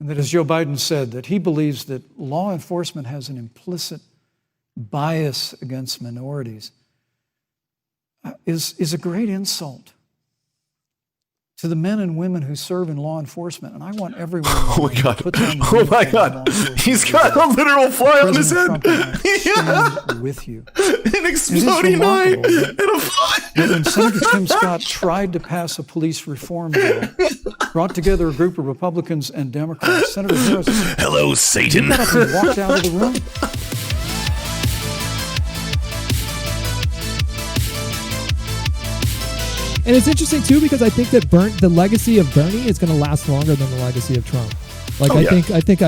And that, as Joe Biden said, that he believes that law enforcement has an implicit bias against minorities is a great insult to the men and women who serve in law enforcement. And I want everyone to put down the Oh my God. He's got a literal fly on his head. Stand with you. An exploding eye and a fly. When Senator Tim Scott tried to pass a police reform bill, brought together a group of Republicans and Democrats, Senator Harris, hello, Satan, got up and walked out of the room. And it's interesting too, because I think that the legacy of Bernie is going to last longer than the legacy of Trump. Like, I think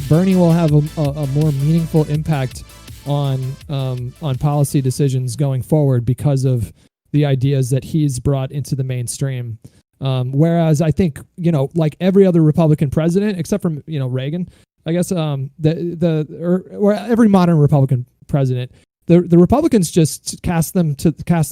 Bernie will have a more meaningful impact on policy decisions going forward because of the ideas that he's brought into the mainstream. Whereas I think, like every other Republican president, except for Reagan, I guess, or every modern Republican president, the Republicans just cast them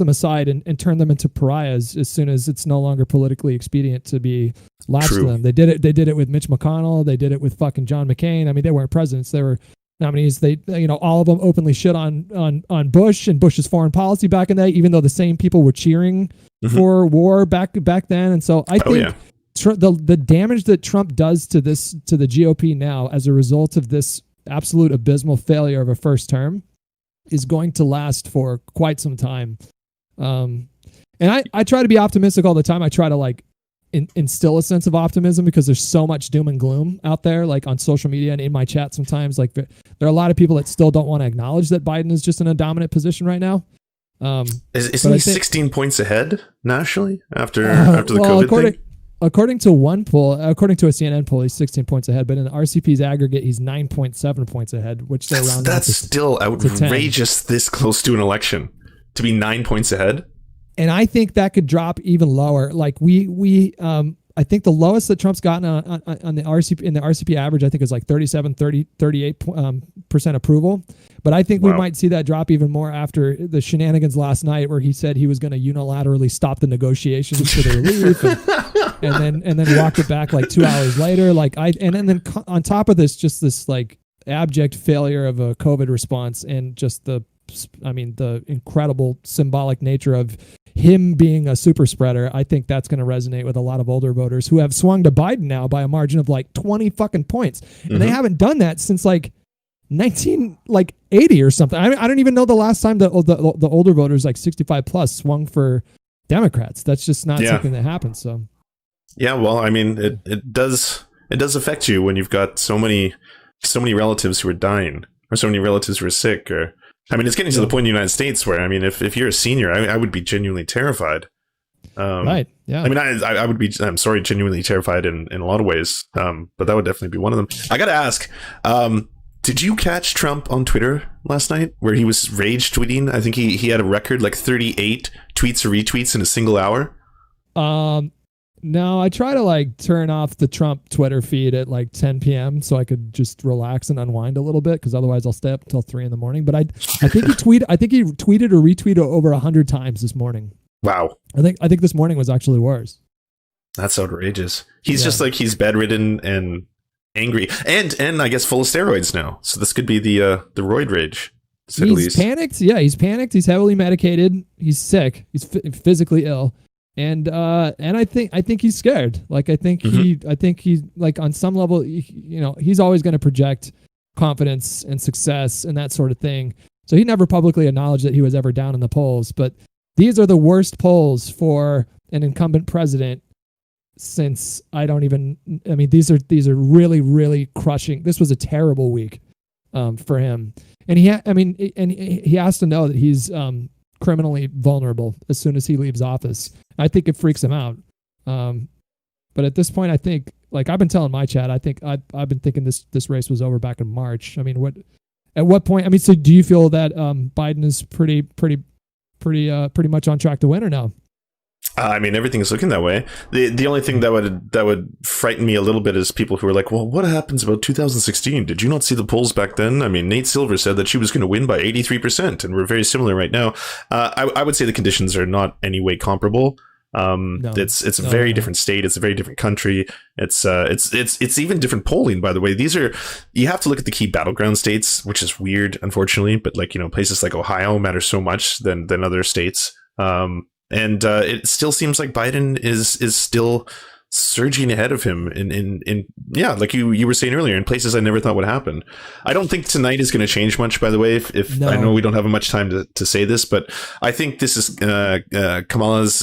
aside and turn them into pariahs as soon as it's no longer politically expedient to be latched to them. They did it with Mitch McConnell. They did it with fucking John McCain. I mean, they weren't presidents. They were nominees. They, all of them openly shit on Bush and Bush's foreign policy back in the day, even though the same people were cheering for war back then. And so I think the damage that Trump does to the GOP now as a result of this absolute abysmal failure of a first term is going to last for quite some time. And I try to be optimistic all the time. I try to instill a sense of optimism because there's so much doom and gloom out there, like on social media and in my chat sometimes. Like there are a lot of people that still don't want to acknowledge that Biden is just in a dominant position right now. Isn't he 16 points ahead nationally after the COVID thing? According to one poll, according to a CNN poll, he's 16 points ahead, but in the RCP's aggregate, he's 9.7 points ahead, which they're rounding that's still outrageous this close to an election to be 9 points ahead. And I think that could drop even lower. Like I think the lowest that Trump's gotten on the RCP in the RCP average, I think is like 38% approval. But I think we might see that drop even more after the shenanigans last night, where he said he was going to unilaterally stop the negotiations for the relief, and then walked it back like 2 hours later. And then on top of this, just this like abject failure of a COVID response, and just the incredible symbolic nature of him being a super spreader. I think that's going to resonate with a lot of older voters who have swung to Biden now by a margin of like 20 fucking points. And they haven't done that since like 1980 or something. I don't even know the last time the older voters, like 65 plus, swung for Democrats. That's just not something that happens. So yeah, well, I mean, it does affect you when you've got so many relatives who are dying, or so many relatives who are sick, or I mean, it's getting to the point in the United States where, I mean, if you're a senior, I would be genuinely terrified. Right. Yeah. I mean, I would be, I'm sorry, genuinely terrified in a lot of ways. But that would definitely be one of them. I got to ask, did you catch Trump on Twitter last night where he was rage tweeting? I think he had a record like 38 tweets or retweets in a single hour. No, I try to turn off the Trump Twitter feed at 10 p.m. so I could just relax and unwind a little bit, because otherwise I'll stay up until 3 a.m. But I think he tweeted or retweeted over 100 times this morning. Wow. I think this morning was actually worse. That's outrageous. He's just he's bedridden and angry, and I guess full of steroids now. So this could be the roid rage. He's panicked. Yeah, he's panicked. He's heavily medicated. He's sick. He's physically ill. And I think he's scared. I think he's on some level, he's always going to project confidence and success and that sort of thing. So he never publicly acknowledged that he was ever down in the polls. But these are the worst polls for an incumbent president since these are really, really crushing. This was a terrible week for him. And he has to know that he's criminally vulnerable as soon as he leaves office. I think it freaks him out. But at this point, I think, I've been telling my chat, I think I've been thinking this race was over back in March. I mean, at what point? So do you feel that Biden is pretty much on track to win, or no? Everything is looking that way. The only thing that would frighten me a little bit is people who are like, well, what happens about 2016? Did you not see the polls back then? I mean, Nate Silver said that she was going to win by 83%, and we're very similar right now. I would say the conditions are not any way comparable. It's a very different state. It's a very different country. It's even different polling, by the way. You have to look at the key battleground states, which is weird, unfortunately, but like, places like Ohio matter so much than other states. And it still seems like Biden is still surging ahead of him in like you were saying earlier, in places I never thought would happen. I don't think tonight is going to change much, by the way, if I know we don't have much time to say this, but I think this is Kamala's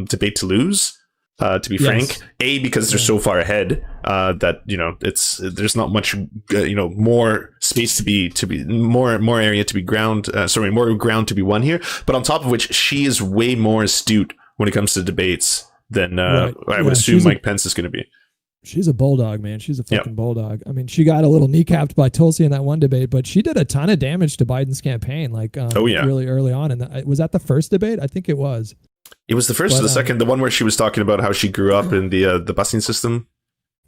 debate to lose, to be frank, because they're so far ahead that there's not much more space to be more area to be more ground to be won here, but on top of which she is way more astute when it comes to debates than I would assume Mike Pence is going to be. She's a bulldog, man. She's a fucking bulldog. I mean, she got a little kneecapped by Tulsi in that one debate, but she did a ton of damage to Biden's campaign. Like, really early on. And was that the first debate? I think it was. It was the first or the second, the one where she was talking about how she grew up in the busing system.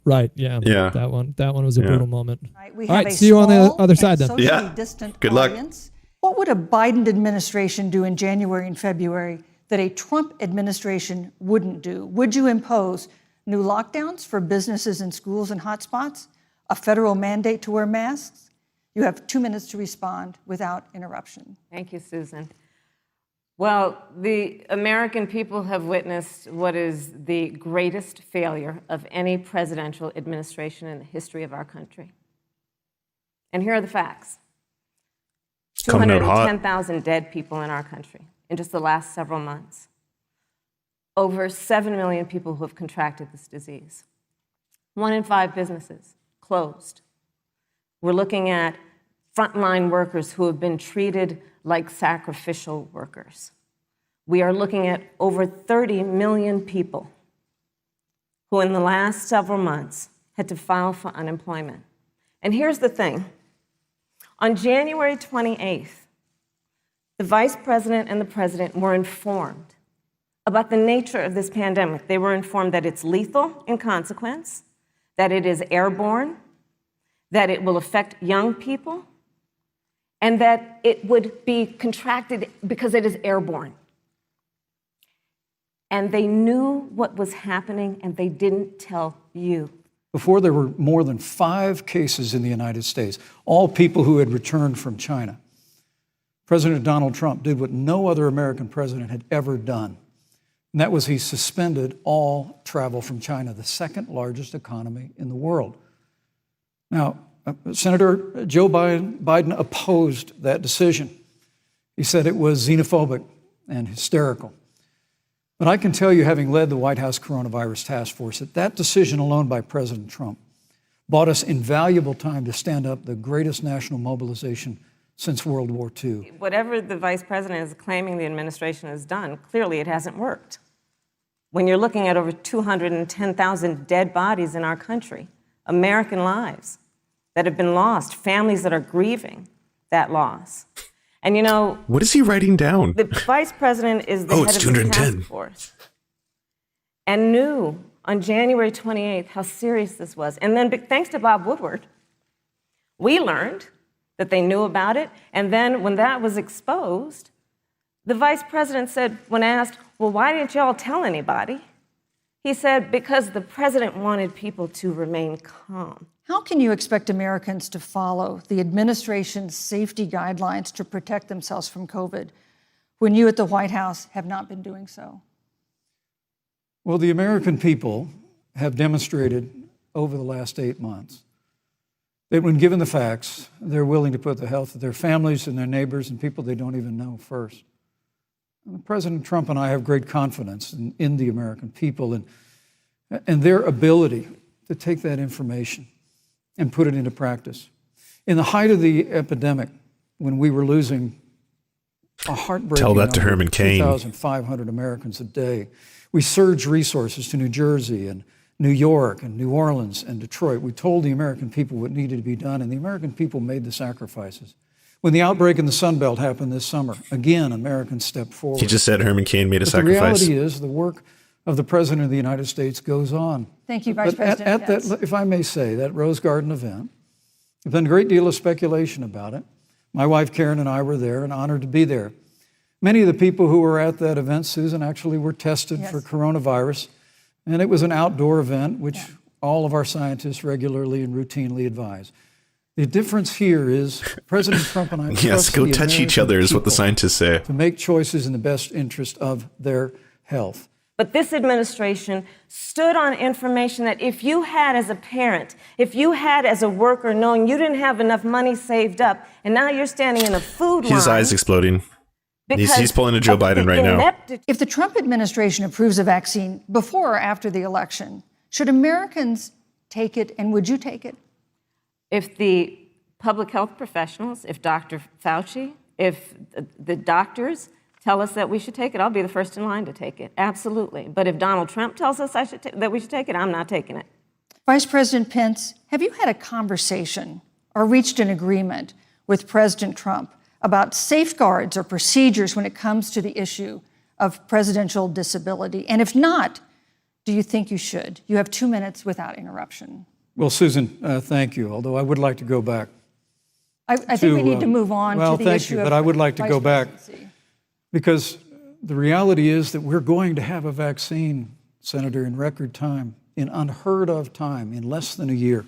Right. Yeah. That one was a brutal moment. We All have right. a See you on the small other side and then. socially distant Good luck. audience. What would a Biden administration do in January and February that a Trump administration wouldn't do? Would you impose new lockdowns for businesses and schools and hotspots? A federal mandate to wear masks? You have 2 minutes to respond without interruption. Thank you, Susan. Well, the American people have witnessed what is the greatest failure of any presidential administration in the history of our country. And here are the facts. Coming out hot. 210,000 dead people in our country in just the last several months. Over 7 million people who have contracted this disease. 1 in 5 businesses closed. We're looking at frontline workers who have been treated like sacrificial workers. We are looking at over 30 million people who in the last several months had to file for unemployment. And here's the thing. On January 28th, the vice president and the president were informed about the nature of this pandemic. They were informed that it's lethal in consequence, that it is airborne, that it will affect young people, and that it would be contracted because it is airborne. And they knew what was happening, and they didn't tell you. Before, there were more than 5 cases in the United States, all people who had returned from China. President Donald Trump did what no other American president had ever done, and that was he suspended all travel from China, the second largest economy in the world. Now, Senator Joe Biden opposed that decision. He said it was xenophobic and hysterical. But I can tell you, having led the White House Coronavirus Task Force, that decision alone by President Trump bought us invaluable time to stand up the greatest national mobilization since World War II. Whatever the vice president is claiming the administration has done, clearly it hasn't worked. When you're looking at over 210,000 dead bodies in our country, American lives that have been lost, families that are grieving that loss. And what is he writing down? The vice president is the head of the task force and knew on January 28th how serious this was. And then thanks to Bob Woodward, we learned that they knew about it. And then when that was exposed, the vice president said, when asked, well, why didn't y'all tell anybody? He said, because the president wanted people to remain calm. How can you expect Americans to follow the administration's safety guidelines to protect themselves from COVID when you at the White House have not been doing so? Well, the American people have demonstrated over the last 8 months that when given the facts, they're willing to put the health of their families and their neighbors and people they don't even know first. And President Trump and I have great confidence in the American people and their ability to take that information and put it into practice. In the height of the epidemic, when we were losing a heartbreaking Tell that to number, Herman Cain. 2,500 Americans a day, we surged resources to New Jersey and New York and New Orleans and Detroit. We told the American people what needed to be done, and the American people made the sacrifices. When the outbreak in the Sun Belt happened this summer, again, Americans stepped forward. He just said Herman Cain made a but sacrifice. The reality is the work of the President of the United States goes on. Thank you, Vice President. At that, if I may say, that Rose Garden event, there's been a great deal of speculation about it. My wife Karen and I were there and honored to be there. Many of the people who were at that event, Susan, actually were tested for coronavirus. And it was an outdoor event, which all of our scientists regularly and routinely advise. The difference here is President Trump and I Yes, trust go the touch each American other is what the people scientists say. to make choices in the best interest of their health. But this administration stood on information that if you had as a parent, if you had as a worker, knowing you didn't have enough money saved up, and now you're standing in a food line. His eyes exploding. He's pulling a Joe Biden right now. If the Trump administration approves a vaccine before or after the election, should Americans take it, and would you take it? If the public health professionals, if Dr. Fauci, if the doctors tell us that we should take it, I'll be the first in line to take it. Absolutely. But if Donald Trump tells us that we should take it, I'm not taking it. Vice President Pence, have you had a conversation or reached an agreement with President Trump about safeguards or procedures when it comes to the issue of presidential disability? And if not, do you think you should? You have 2 minutes without interruption. Well, Susan, thank you, although I would like to go back. I think we need to move on to the issue of thank you, but I would like to go back presidency. because the reality is that we're going to have a vaccine, Senator, in record time, in unheard of time, in less than a year.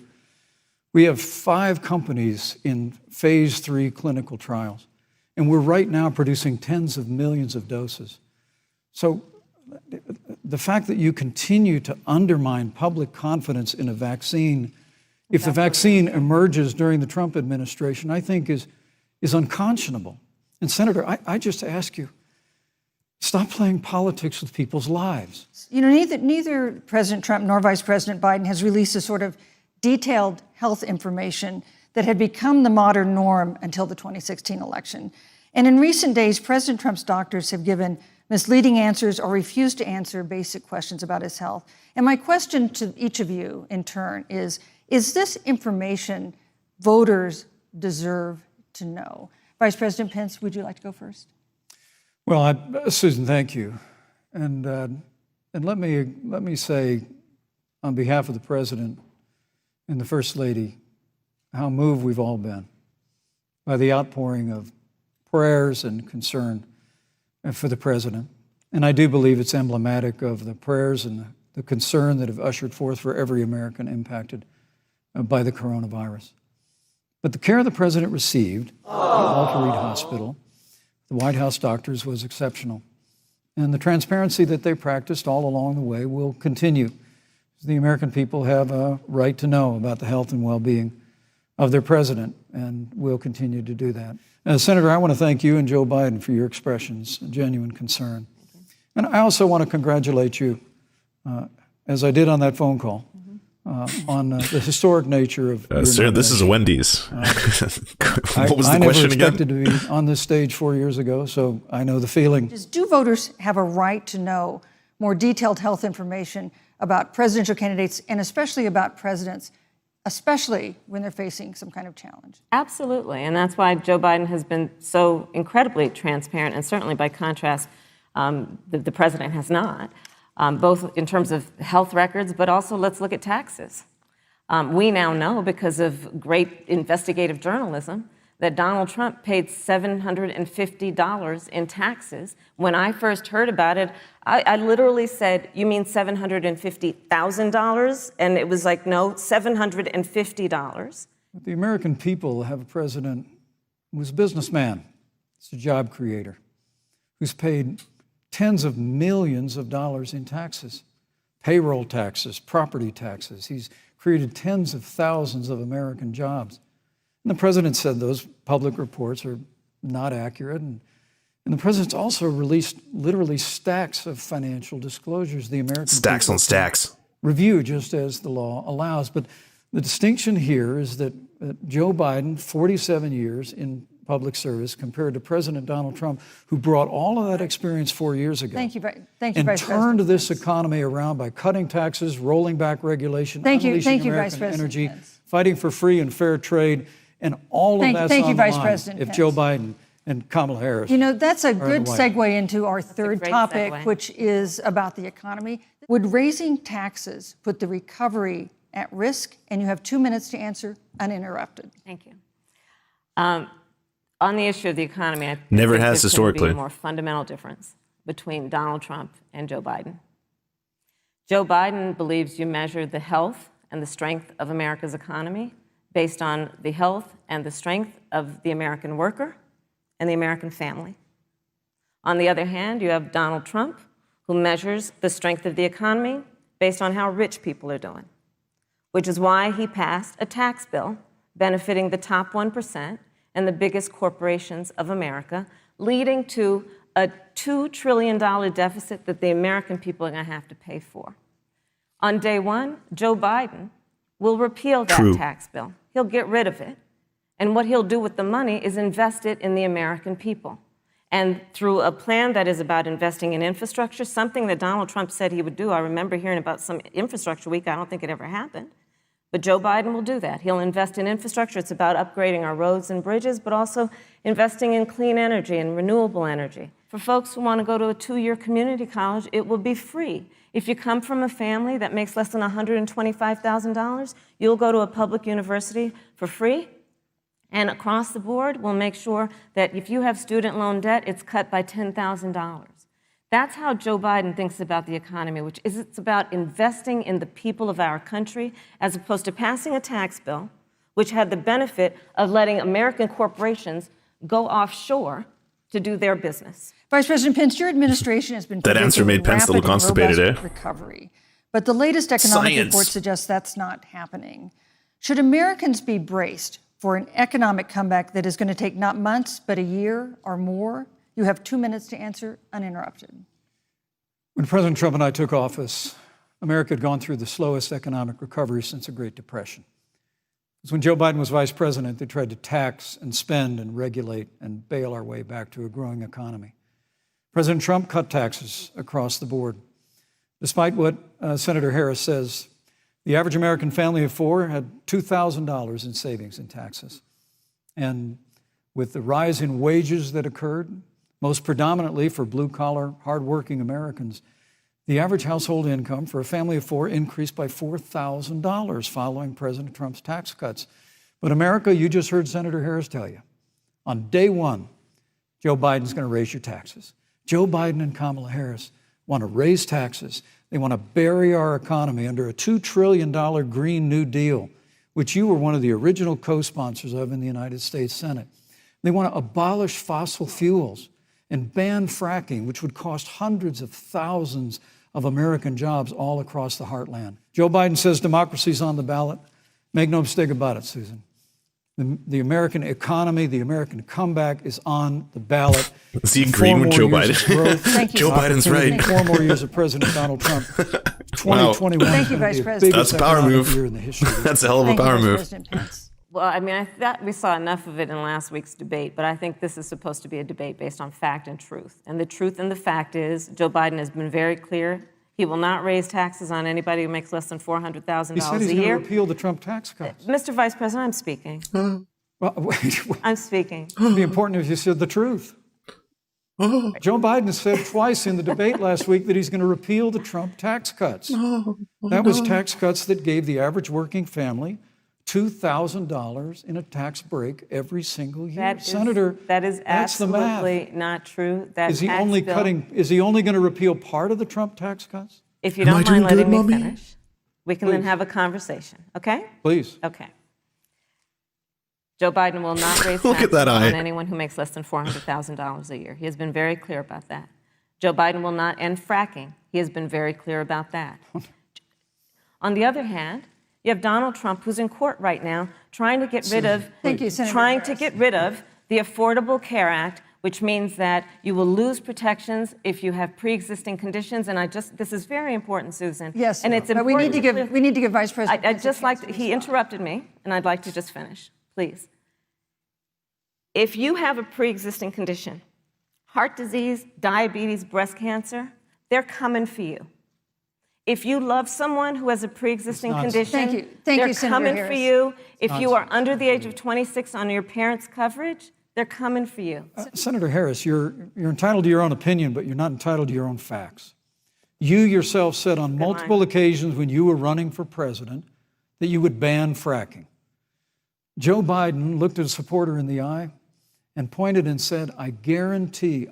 We have 5 companies in phase 3 clinical trials, and we're right now producing tens of millions of doses. So the fact that you continue to undermine public confidence in a vaccine, if the vaccine emerges during the Trump administration, I think is unconscionable. And Senator, I just ask you, stop playing politics with people's lives. You know, neither President Trump nor Vice President Biden has released a sort of detailed health information that had become the modern norm until the 2016 election. And in recent days, President Trump's doctors have given misleading answers or refused to answer basic questions about his health. And my question to each of you in turn is this information voters deserve to know? Vice President Pence, would you like to go first? Well, Susan, thank you. And let me say, on behalf of the President and the First Lady, how moved we've all been by the outpouring of prayers and concern for the President. And I do believe it's emblematic of the prayers and the concern that have ushered forth for every American impacted by the coronavirus. But the care the President received at Walter Reed Hospital, the White House doctors, was exceptional. And the transparency that they practiced all along the way will continue. The American people have a right to know about the health and well-being of their president, and we'll continue to do that. Senator, I want to thank you and Joe Biden for your expressions, genuine concern. And I also want to congratulate you, as I did on that phone call, on the historic nature of your Sir, this is a Wendy's. What was the question again? I never expected to be on this stage 4 years ago, so I know the feeling. Do voters have a right to know more detailed health information about presidential candidates and especially about presidents, especially when they're facing some kind of challenge? Absolutely, and that's why Joe Biden has been so incredibly transparent, and certainly by contrast, the president has not, both in terms of health records, but also let's look at taxes. We now know, because of great investigative journalism, that Donald Trump paid $750 in taxes. When I first heard about it, I literally said, "You mean $750,000? And it was like, no, $750. The American people have a president who's a businessman, he's a job creator, who's paid tens of millions of dollars in taxes, payroll taxes, property taxes. He's created tens of thousands of American jobs. And the president said those public reports are not accurate. And the president's also released literally stacks of financial disclosures. The American Stacks people on stacks. review just as the law allows. But the distinction here is that Joe Biden, 47 years in public service, compared to President Donald Trump, who brought all of that experience 4 years ago. Thank you, Vice and President. turned this economy around by cutting taxes, rolling back regulation, unleashing Vice American President energy, Pence. Fighting for free and fair trade, and all of that's Thank you, on the Vice line President if Pence. Joe Biden and Kamala Harris. You know, that's a are in good the White House. segue into our third great topic, segue. which is about the economy. Would raising taxes put the recovery at risk? And you have 2 minutes to answer uninterrupted. Thank you. On the issue of the economy, I Never think has there's going to be historically. a more fundamental difference between Donald Trump and Joe Biden. Joe Biden believes you measure the health and the strength of America's economy based on the health and the strength of the American worker and the American family. On the other hand, you have Donald Trump, who measures the strength of the economy based on how rich people are doing, which is why he passed a tax bill benefiting the top 1% and the biggest corporations of America, leading to a $2 trillion deficit that the American people are going to have to pay for. On day one, Joe Biden will repeal that tax bill. He'll get rid of it. And what he'll do with the money is invest it in the American people. And through a plan that is about investing in infrastructure, something that Donald Trump said he would do. I remember hearing about some infrastructure week. I don't think it ever happened. But Joe Biden will do that. He'll invest in infrastructure. It's about upgrading our roads and bridges, but also investing in clean energy and renewable energy. For folks who want to go to a 2-year community college, it will be free. If you come from a family that makes less than $125,000, you'll go to a public university for free. And across the board, we'll make sure that if you have student loan debt, it's cut by $10,000. That's how Joe Biden thinks about the economy, which is it's about investing in the people of our country as opposed to passing a tax bill, which had the benefit of letting American corporations go offshore to do their business. Vice President Pence, your administration has been That answer made Pence a little rapid and constipated, robust eh? recovery, but the latest economic Science. report suggests that's not happening. Should Americans be braced for an economic comeback that is going to take not months, but a year or more? You have 2 minutes to answer uninterrupted. When President Trump and I took office, America had gone through the slowest economic recovery since the Great Depression. Because when Joe Biden was vice president, they tried to tax and spend and regulate and bail our way back to a growing economy. President Trump cut taxes across the board. Despite what Senator Harris says, the average American family of 4 had $2,000 in savings in taxes. And with the rise in wages that occurred, most predominantly for blue-collar, hardworking Americans, the average household income for a family of 4 increased by $4,000 following President Trump's tax cuts. But America, you just heard Senator Harris tell you, on day one, Joe Biden's going to raise your taxes. Joe Biden and Kamala Harris want to raise taxes. They want to bury our economy under a $2 trillion Green New Deal, which you were one of the original co-sponsors of in the United States Senate. They want to abolish fossil fuels and ban fracking, which would cost hundreds of thousands of American jobs all across the heartland. Joe Biden says democracy's on the ballot. Make no mistake about it, Susan. The American economy, the American comeback is on the ballot. Is he agreeing with Joe Biden? Thank you. Joe Biden's right. 4 more years of President Donald Trump. 2021. Thank you, Vice President. That's a power move. That's a hell of a Thank you, power Vice move. President Pence. Well, I mean, I thought we saw enough of it in last week's debate, but I think this is supposed to be a debate based on fact and truth. And the truth and the fact is, Joe Biden has been very clear. He will not raise taxes on anybody who makes less than $400,000 He said a he's year. going to repeal the Trump tax cuts. Mr. Vice President, I'm speaking. Well, wait, I'm speaking. it'd be important if you said the truth. Joe Biden said twice in the debate last week that he's going to repeal the Trump tax cuts. That was tax cuts that gave the average working family $2,000 in a tax break every single year. Senator, that is that's the math. absolutely not true. That Is he tax only bill, cutting? Is he only going to repeal part of the Trump tax cuts? If you Am I don't doing mind letting good, me Mommy? finish, we can then have a conversation, okay? Please. Okay. Joe Biden will not raise Look at taxes that eye. on anyone who makes less than $400,000 a year. He has been very clear about that. Joe Biden will not end fracking. He has been very clear about that. On the other hand, you have Donald Trump, who's in court right now, trying to get rid of Thank you, Senator trying Harris. to get rid of the Affordable Care Act, which means that you will lose protections if you have pre-existing conditions. And this is very important, Susan. Yes, and it's but we important. need to give Vice President. I'd Pence a just like chance to, to he respond. interrupted me, and I'd like to just finish, please. If you have a pre-existing condition, heart disease, diabetes, breast cancer, they're coming for you. If you love someone who has a pre-existing condition, Thank you. Thank they're you, Senator coming for Harris. you. If you are under the age of 26 on your parents' coverage, they're coming for you. Senator Harris, you're entitled to your own opinion, but you're not entitled to your own facts. You yourself said on multiple occasions when you were running for president that you would ban fracking. Joe Biden looked at a supporter in the eye and pointed and said, I guarantee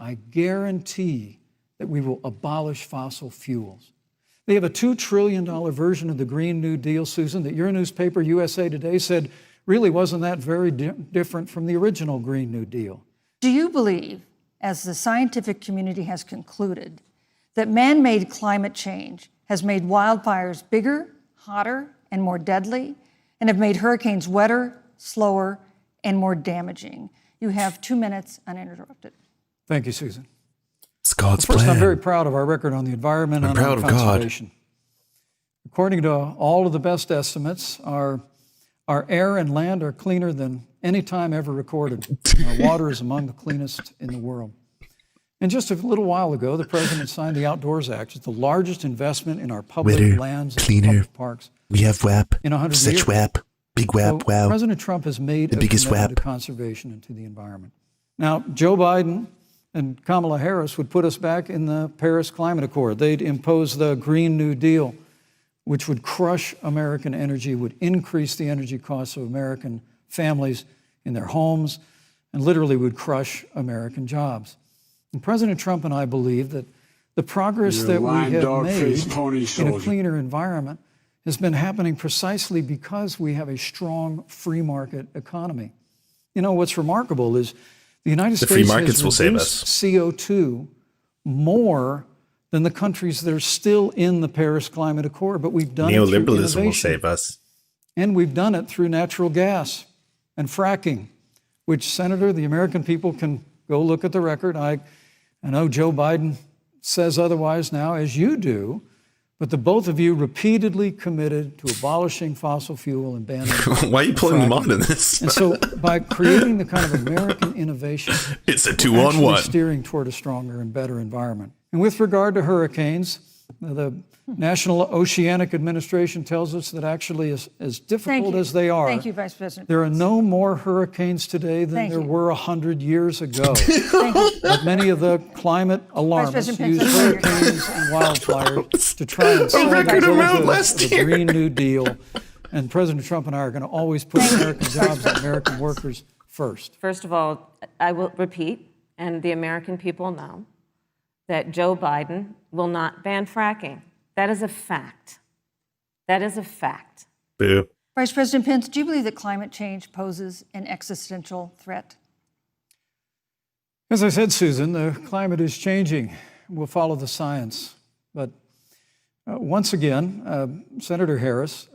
that we will abolish fossil fuels. They have a $2 trillion version of the Green New Deal, Susan, that your newspaper, USA Today, said really wasn't that very different from the original Green New Deal. Do you believe, as the scientific community has concluded, that man-made climate change has made wildfires bigger, hotter, and more deadly, and have made hurricanes wetter, slower, and more damaging? You have 2 minutes uninterrupted. Thank you, Susan. It's God's First, plan. I'm very proud of our record on the environment and proud on of God. conservation. According to all of the best estimates, our air and land are cleaner than any time ever recorded. Our water is among the cleanest in the world. And just a little while ago, the president signed the Outdoors Act. It's the largest investment in our public Wetter, lands and cleaner. public parks We have WAP. in 100 Such years. WAP. Big WAP. So Wow. President Trump has made The a biggest commitment WAP. to conservation and to the environment. Now, Joe Biden and Kamala Harris would put us back in the Paris Climate Accord. They'd impose the Green New Deal, which would crush American energy, would increase the energy costs of American families in their homes, and literally would crush American jobs. And President Trump and I believe that the progress that we have made in a cleaner environment has been happening precisely because we have a strong free market economy. You know, what's remarkable is the United The free States markets has will save reduced us. CO2 more than the countries that are still in the Paris Climate Accord, but we've done it through Neoliberalism will innovation. save us. And we've done it through natural gas and fracking, which, Senator, the American people can go look at the record. I know Joe Biden says otherwise now, as you do, but the both of you repeatedly committed to abolishing fossil fuel and banning Why are you pulling them fracking. on in this? And so by creating the kind of American innovation, It's a we're actually 2-on-1. steering toward a stronger and better environment. And with regard to hurricanes, the National Oceanic Administration tells us that actually as difficult as they are, Thank you, Vice President. there are no more hurricanes today than Thank there you. were 100 years ago. Thank you. But many of the climate alarmists President use Pence, hurricanes and wildfires to try and Thank you, solve Vice the President. Last the year. Green New Deal. And President Trump and I are going to always put American jobs and American workers first. First of all, I will repeat, and the American people know, that Joe Biden will not ban fracking. That is a fact. That is a fact. Boo. Vice President Pence, do you believe that climate change poses an existential threat? As I said, Susan, the climate is changing. We'll follow the science. But once again, Senator Harris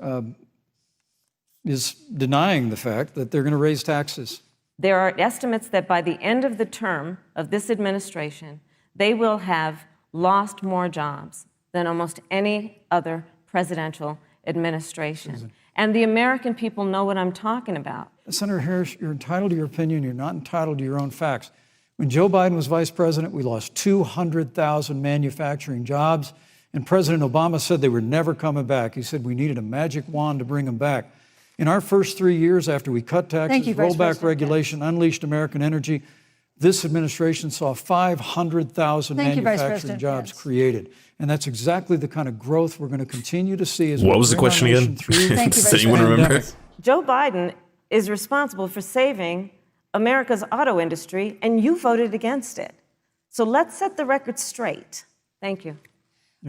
is denying the fact that they're going to raise taxes. There are estimates that by the end of the term of this administration, they will have lost more jobs than almost any other presidential administration. And the American people know what I'm talking about. Senator Harris, you're entitled to your opinion. You're not entitled to your own facts. When Joe Biden was vice president, we lost 200,000 manufacturing jobs, and President Obama said they were never coming back. He said we needed a magic wand to bring them back. In our first 3 years after we cut taxes, you, Vice rolled back President regulation, unleashed American energy, this administration saw 500,000 Thank you, Vice manufacturing President jobs Pence. created. And that's exactly the kind of growth we're going to continue to see as What we was the bring our question nation again? through Thank you, Does Vice anyone remember? pandemic. Joe Biden is responsible for saving America's auto industry, and you voted against it. So let's set the record straight. Thank you.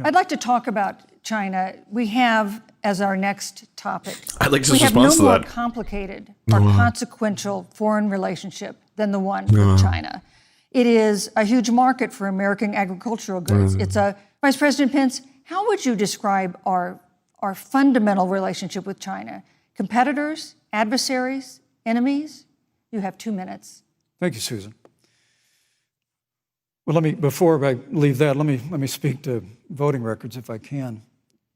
I'd like to talk about China. We have as our next topic. I'd like to We have response no to more that. complicated or consequential foreign relationship than the one with China. It is a huge market for American agricultural goods. It's a Vice President Pence. How would you describe our fundamental relationship with China? Competitors, adversaries, enemies? You have 2 minutes. Thank you, Susan. Well, before I leave that, let me speak to voting records if I can.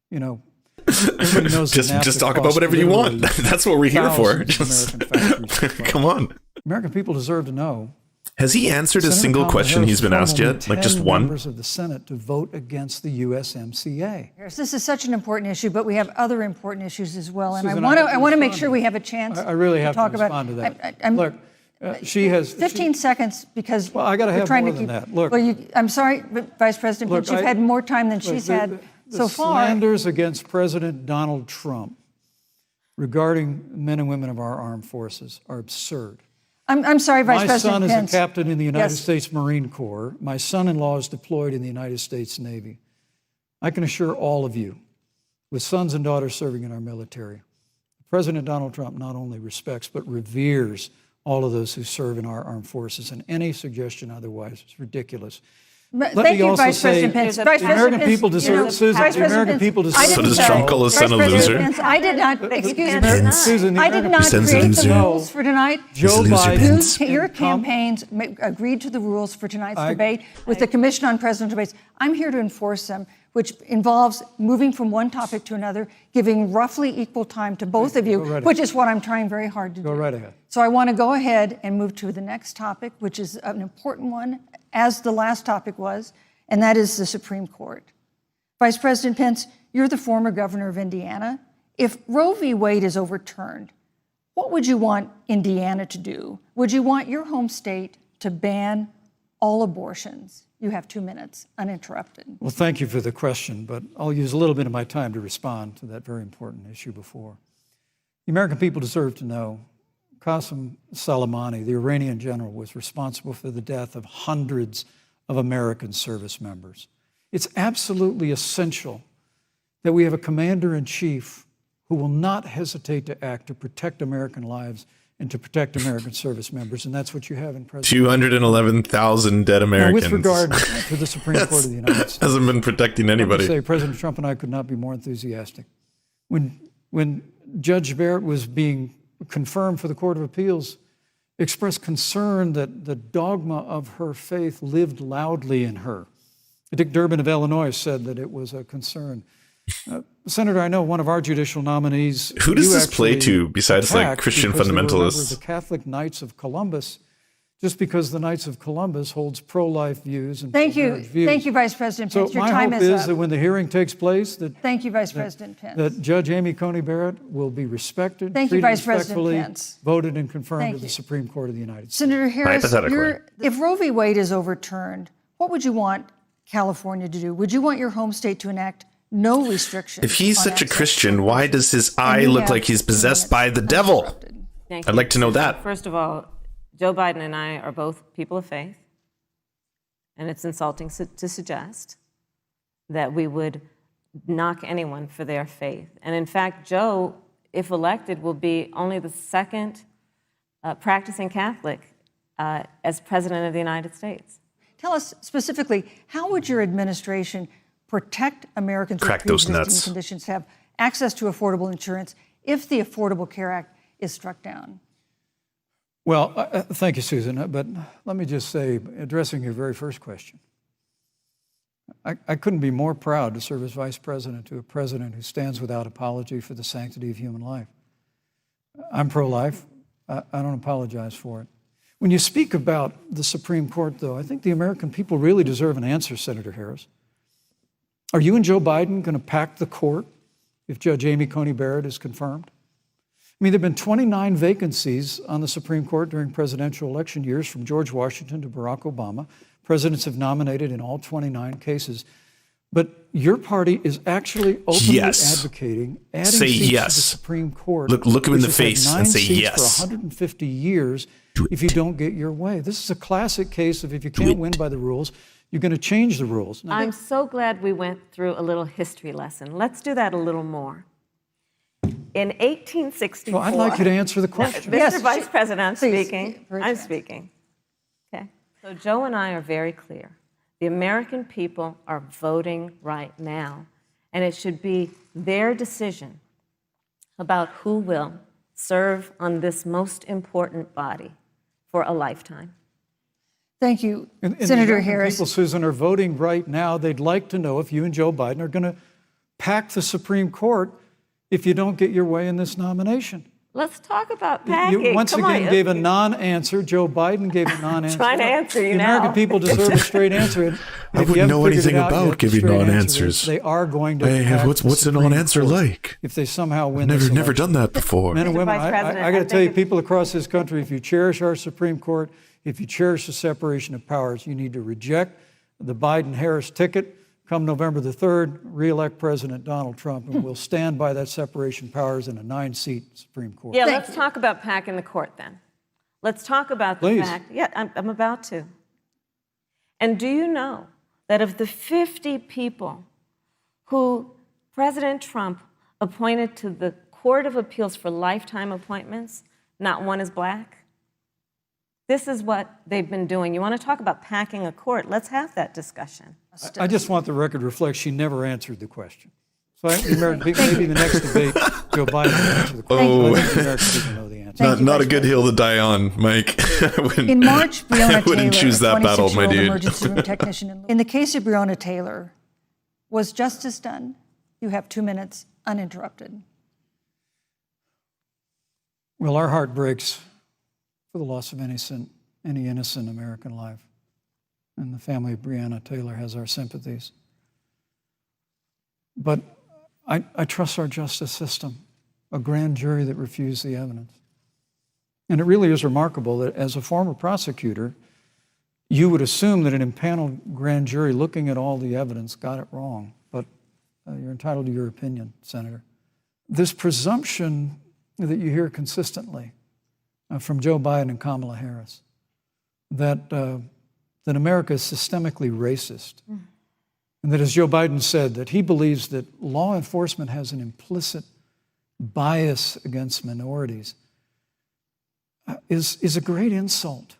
You know, everybody knows that NAFTA just talk about cost whatever you want. literally That's what we're here for. thousands of American factories. Come on. American people deserve to know. Has he answered a Senator single Kamala question Harris he's been asked formed yet? Like just 10 one? members of the Senate to vote against the USMCA. This is such an important issue, but we have other important issues as well. And Susan, I want to make respond sure to we that. have a chance I really have to talk respond about. to that. I'm- Look, she has 15 seconds because Well, I gotta we're have trying more to than keep. that. Look. Well, I'm sorry, but Vice President Look, Pence, you've I- had more time than Look, she's the- had the so far. slanders against President Donald Trump regarding men and women of our armed forces are absurd. I'm sorry, Vice My President son Pence. is a captain in the United Yes. States Marine Corps. My son-in-law is deployed in the United States Navy. I can assure all of you, with sons and daughters serving in our military, President Donald Trump not only respects but reveres all of those who serve in our armed forces, and any suggestion otherwise is ridiculous. Thank you, Vice President Pence. the Vice American President Pence, people deserve- you know, Susan, Vice the American President people Pence, deserve- I So didn't does say- Trump call his son a Vice President loser? Pence, I did not, excuse me, Pence. Susan, the I did American not He sends a create the loser. rules for tonight. Joe loser Biden, Pence. Your and Tom- campaigns agreed to the rules for tonight's debate with the Commission on Presidential Debates. I'm here to enforce them, which involves moving from one topic to another, giving roughly equal time to both of you, Go right which is what I'm trying very hard to do. Go right ahead. So I want to go ahead and move to the next topic, which is an important one, as the last topic was, and that is the Supreme Court. Vice President Pence, you're the former governor of Indiana. If Roe v. Wade is overturned, what would you want Indiana to do? Would you want your home state to ban all abortions? You have 2 minutes, uninterrupted. Well, thank you for the question, but I'll use a little bit of my time to respond to that very important issue before. The American people deserve to know Qasem Soleimani, the Iranian general, was responsible for the death of hundreds of American service members. It's absolutely essential that we have a commander-in-chief who will not hesitate to act to protect American lives and to protect American service members, and that's what you have in President. 211,000 dead Now, Americans. with regard to the Supreme Court of the United States, Hasn't been protecting let me anybody. say President Trump and I could not be more enthusiastic. When Judge Barrett was being confirmed for the Court of Appeals, expressed concern that the dogma of her faith lived loudly in her. Dick Durbin of Illinois said that it was a concern. Senator, I know one of our judicial nominees. Who does you this play actually to besides like attacked Christian because they were a member of fundamentalists? The Catholic Knights of Columbus, just because the Knights of Columbus holds pro-life views and Thank you. pro-marriage views. Thank you, Vice President So Pence. Your my time hope is is up. that when the hearing takes place, that Thank you, Vice President Pence. that Judge Amy Coney Barrett will be respected, Thank you, treated Vice President respectfully, Pence. voted and confirmed Thank to the you. Supreme Court of the United States. Senator Harris, Hypothetically. if Roe v. Wade is overturned, what would you want California to do? Would you want your home state to enact no restrictions? If he's on such a access Christian, to why abortion? does his And eye you look have like he's 2 possessed by minutes the devil? uninterrupted. Thank I'd you. like to know that. First of all, Joe Biden and I are both people of faith, and it's insulting to suggest that we would knock anyone for their faith. And in fact, Joe, if elected, will be only the second practicing Catholic as president of the United States. Tell us specifically, how would your administration protect Americans Crack with those pre-existing nuts. conditions to have access to affordable insurance if the Affordable Care Act is struck down? Well, thank you, Susan. But let me just say, addressing your very first question, I couldn't be more proud to serve as vice president to a president who stands without apology for the sanctity of human life. I'm pro-life. I don't apologize for it. When you speak about the Supreme Court, though, I think the American people really deserve an answer, Senator Harris. Are you and Joe Biden going to pack the court if Judge Amy Coney Barrett is confirmed? I mean, there have been 29 vacancies on the Supreme Court during presidential election years, from George Washington to Barack Obama. Presidents have nominated in all 29 cases. But your party is actually openly Yes. advocating adding Say seats yes. to the Supreme Court. Look him in which the has had face 9 and say seats yes. for 150 years if you don't get your way. This is a classic case of if you can't win by the rules, you're going to change the rules. Now, I'm so glad we went through a little history lesson. Let's do that a little more. In 1864... well, I'd like you to answer the question. Mr. Yes, Vice President, I'm please, speaking. very I'm fast. speaking. Okay. So Joe and I are very clear. The American people are voting right now, and it should be their decision about who will serve on this most important body for a lifetime. Thank you, And the Senator American Harris. people, Susan, are voting right now. They'd like to know if you and Joe Biden are going to pack the Supreme Court if you don't get your way in this nomination. Let's talk about packing. You once Come again on. gave a non-answer. Joe Biden gave a non-answer. Trying to answer you the now. American people deserve a straight answer. And I if you wouldn't haven't know figured anything it out about yet, the giving straight answer non-answers. is they are going to Hey, pack what's the a Supreme non-answer Court like? if they somehow win Never this never election. done that before. Men and women, Vice President, I got to I tell you, think people across this country, if you cherish our Supreme Court, if you cherish the separation of powers, you need to reject the Biden-Harris ticket. Come November the 3rd, re-elect President Donald Trump, and we'll stand by that separation of powers in a 9-seat Supreme Court. Yeah, let's talk about packing the court then. Let's talk about the Please. fact. Yeah, I'm about to. And do you know that of the 50 people who President Trump appointed to the Court of Appeals for lifetime appointments, not one is black? This is what they've been doing. You want to talk about packing a court? Let's have that discussion. I just want the record to reflect she never answered the question. So maybe the next debate, Joe Biden will answer the question. Oh. I think the American people know the answer. Not a good hill to die on, Mike. In March, Breonna wouldn't Taylor, choose that battle, my 26-year-old dude. emergency room technician. In the case of Breonna Taylor, was justice done? You have 2 minutes uninterrupted. Well, our heart breaks for the loss of any innocent American life. And the family of Breonna Taylor has our sympathies. But I trust our justice system, a grand jury that refused the evidence. And it really is remarkable that as a former prosecutor, you would assume that an impaneled grand jury looking at all the evidence got it wrong. But you're entitled to your opinion, Senator. This presumption that you hear consistently from Joe Biden and Kamala Harris, that America is systemically racist, and that, as Joe Biden said, that he believes that law enforcement has an implicit bias against minorities, is a great insult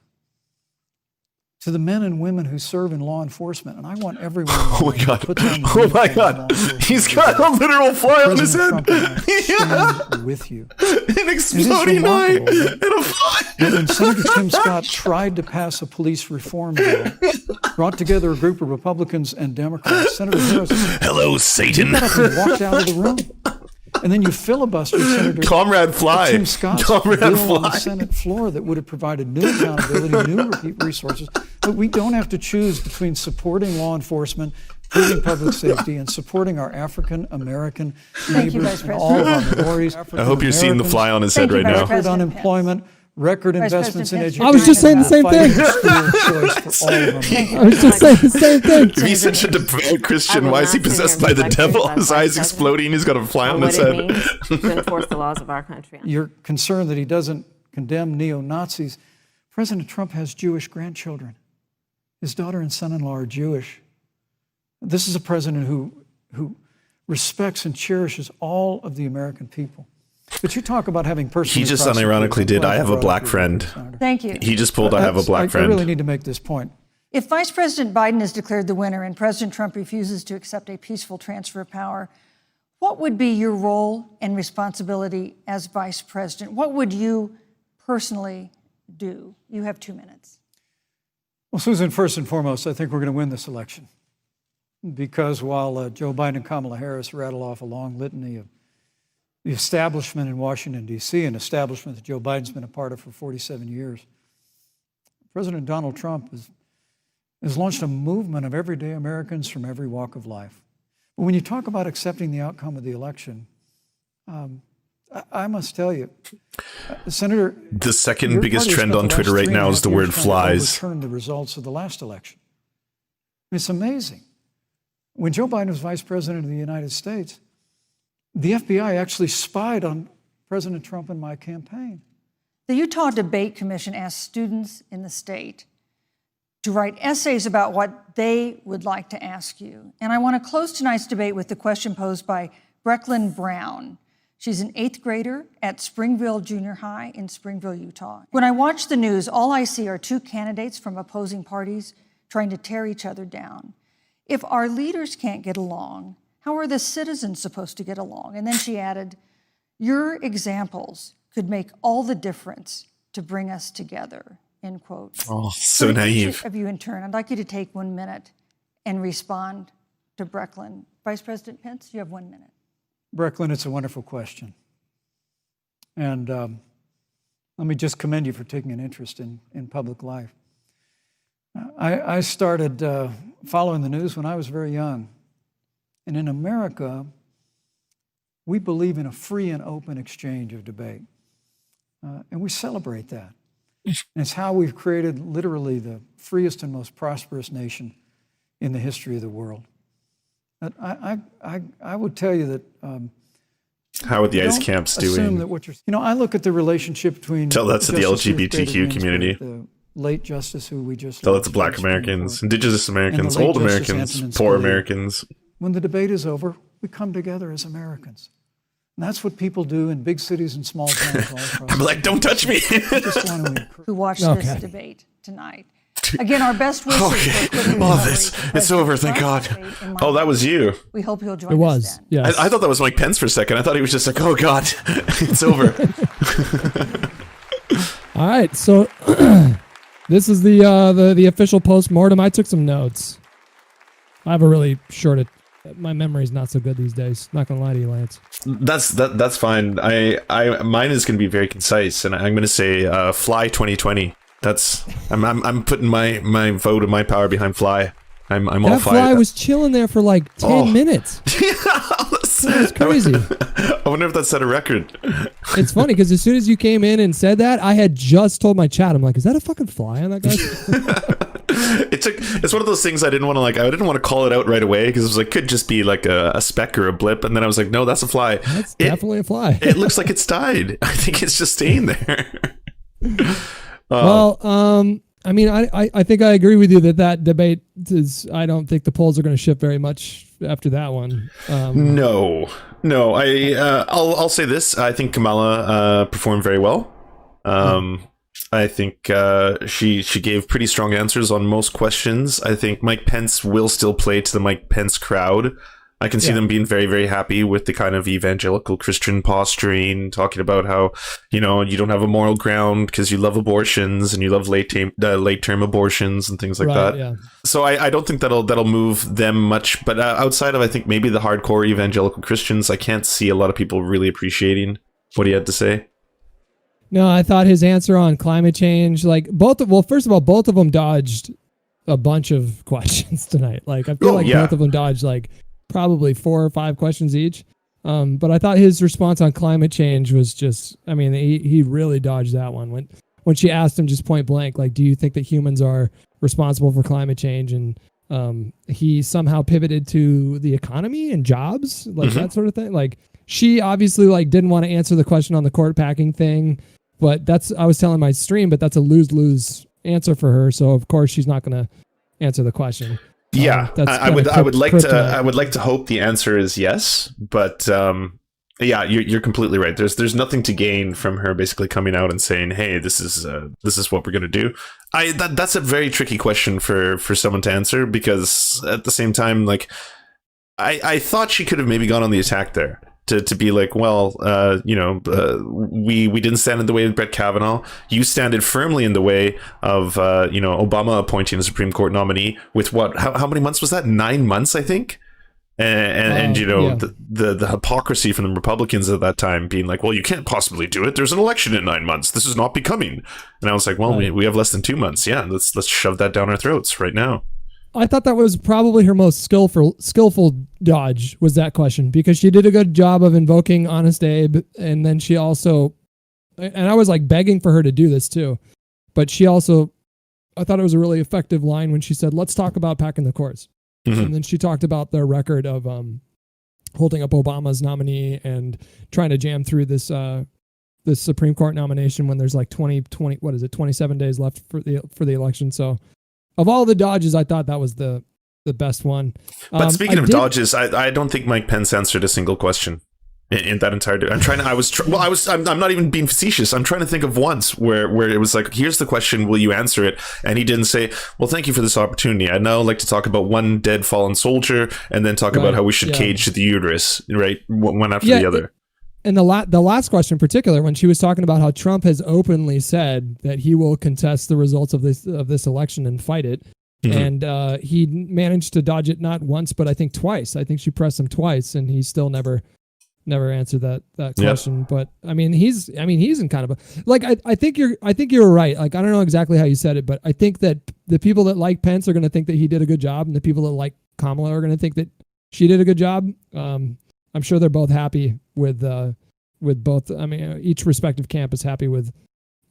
to the men and women who serve in law enforcement. And I want everyone Oh my God. to put down the Oh my uniform God. of law enforcement. He's got a literal fly on his head. President Trump and I stand with you. An exploding eye and a fly. When Senator Tim Scott tried to pass a police reform bill, brought together a group of Republicans and Democrats, Senator Harris Hello, Satan. got up and walked out of the room. And then you filibustered Senator Comrade Fly. Tim Scott's Comrade bill on the Fly. Senate floor that would have provided new accountability, new resources. But we don't have to choose between supporting law enforcement, improving public safety, and supporting our African American Thank you, neighbors Vice and all of our minorities. I hope you're seeing the fly on his head Thank you, right Vice now. Record President unemployment, record Vice investments in President education. Pence, I was just saying the same fighting thing. for school choice for all of them. I was just saying the same thing. If he's such a devout Christian, I will why is he not sit here possessed and by the lecture devil? about His Vice eyes President exploding. He's got a fly on What his it head. means to enforce the laws of our country. You're concerned that he doesn't condemn neo-Nazis. President Trump has Jewish grandchildren. His daughter and son-in-law are Jewish. This is a president who respects and cherishes all of the American people. But you talk about having personally He just prosecuted- unironically did. I have a black friend. Thank you. He just pulled I have a black I friend. really need to make this point. If Vice President Biden is declared the winner and President Trump refuses to accept a peaceful transfer of power, what would be your role and responsibility as Vice President? What would you personally do? You have 2 minutes. Well, Susan, first and foremost, I think we're going to win this election. Because while Joe Biden and Kamala Harris rattle off a long litany of the establishment in Washington, D.C., an establishment that Joe Biden's been a part of for 47 years, President Donald Trump has launched a movement of everyday Americans from every walk of life. But when you talk about accepting the outcome of the election, I must tell you, Senator, The second your biggest party has trend spent on the Twitter last right now is the 3.5 word years trying to flies. overturn the results of the last election. It's amazing. When Joe Biden was vice president of the United States, the FBI actually spied on President Trump and my campaign. The Utah Debate Commission asked students in the state to write essays about what they would like to ask you. And I want to close tonight's debate with the question posed by Brecklin Brown. She's an 8th grader at Springville Junior High in Springville, Utah. When I watch the news, all I see are 2 candidates from opposing parties trying to tear each other down. If our leaders can't get along, how are the citizens supposed to get along? And then she added, your examples could make all the difference to bring us together, end quote. Oh, so For each naive. of you in turn, I'd like you to take 1 minute and respond to Brecklin. Vice President Pence, you have 1 minute. Brecklin, it's a wonderful question. And let me just commend you for taking an interest in public life. I started following the news when I was very young. And in America, we believe in a free and open exchange of debate. And we celebrate that. And it's how we've created literally the freest and most prosperous nation in the history of the world. But I would tell you that How are the ICE Don't camps assume doing? that what I look at the relationship between Tell that to the Justice Ruth LGBTQ Bader Ginsburg, community. the late justice who we just Tell that to lost Black from the Supreme Americans, Court, Indigenous Americans, late old Justice Americans, Antonin poor Scalia. Americans. When the debate is over, we come together as Americans. And that's what people do in big cities and small towns all across. I'm like, don't touch me. I just want to encourage. Who watched Okay. this debate tonight. Again, our best wishes for a quick All recovery this. to It's President over, thank Trump's God. debate in Oh, that was you. We hope you'll join It us was. then. Yes. I thought that was Mike Pence for a second. I thought he was just like, oh God, it's over. All right, so this is the official postmortem. I took some notes. I have a really short. My memory's not so good these days. Not gonna lie to you, Lance. That's fine. Mine is going to be very concise, and I'm going to say Fly 2020. I'm putting my vote and my power behind Fly. I'm all That fly fired. was chilling there for like 10 minutes. That's crazy. I wonder if that set a record. It's funny because as soon as you came in and said that, I had just told my chat, I'm like, is that a fucking fly on that guy? It's one of those things I didn't want to call it out right away because it was like could just be like a speck or a blip, and then I was like, no, that's a fly. That's definitely a fly. It looks like it's died. I think it's just staying there. Well, I mean, I think I agree with you that debate is. I don't think the polls are going to shift very much after that one. No. I'll say this. I think Kamala performed very well. I think she gave pretty strong answers on most questions. I think Mike Pence will still play to the Mike Pence crowd. I can see them being very, very happy with the kind of evangelical Christian posturing, talking about how, you don't have a moral ground because you love abortions and you love late-term abortions and things like that. Yeah. So I don't think that'll move them much. But outside of, I think, maybe the hardcore evangelical Christians, I can't see a lot of people really appreciating what he had to say. No, I thought his answer on climate change, first of all, both of them dodged a bunch of questions tonight. Like, I feel both of them dodged probably 4 or 5 questions each. But I thought his response on climate change was just, I mean, he really dodged that one. When she asked him just point blank, like, do you think that humans are responsible for climate change? And he somehow pivoted to the economy and jobs, that sort of thing. Like, she obviously didn't want to answer the question on the court packing thing, but I was telling my stream, but that's a lose-lose answer for her. So of course she's not going to answer the question. Yeah, I would like to hope the answer is yes, but yeah, you're completely right. There's nothing to gain from her basically coming out and saying, "Hey, this is what we're going to do." That's a very tricky question for someone to answer because at the same time, like I thought she could have maybe gone on the attack there. To be like, well, we didn't stand in the way of Brett Kavanaugh. You standed firmly in the way of, Obama appointing a Supreme Court nominee with what? How many months was that? 9 months, I think. The hypocrisy from the Republicans at that time being like, well, you can't possibly do it. There's an election in 9 months. This is not becoming. And I was like, well, we have less than 2 months. Yeah, let's shove that down our throats right now. I thought that was probably her most skillful dodge was that question because she did a good job of invoking Honest Abe, and then she also, and I was begging for her to do this too, but she also, I thought it was a really effective line when she said, "Let's talk about packing the courts," and then she talked about their record of holding up Obama's nominee and trying to jam through this Supreme Court nomination when there's 27 days left for the election. So. Of all the dodges, I thought that was the best one. But speaking of dodges, I don't think Mike Pence answered a single question in that entire. I'm not even being facetious. I'm trying to think of once where it was like, here's the question, will you answer it? And he didn't say, well, thank you for this opportunity. I'd now like to talk about one dead fallen soldier, and then talk about how we should cage the uterus, right? One after the other. And the last question in particular, when she was talking about how Trump has openly said that he will contest the results of this election and fight it, and he managed to dodge it not once, but I think twice. I think she pressed him twice, and he still never answered that question. But I mean, he's in kind of a I think you're right. I don't know exactly how you said it, but I think that the people that like Pence are going to think that he did a good job, and the people that like Kamala are going to think that she did a good job. I'm sure they're both happy with both. I mean, each respective camp is happy with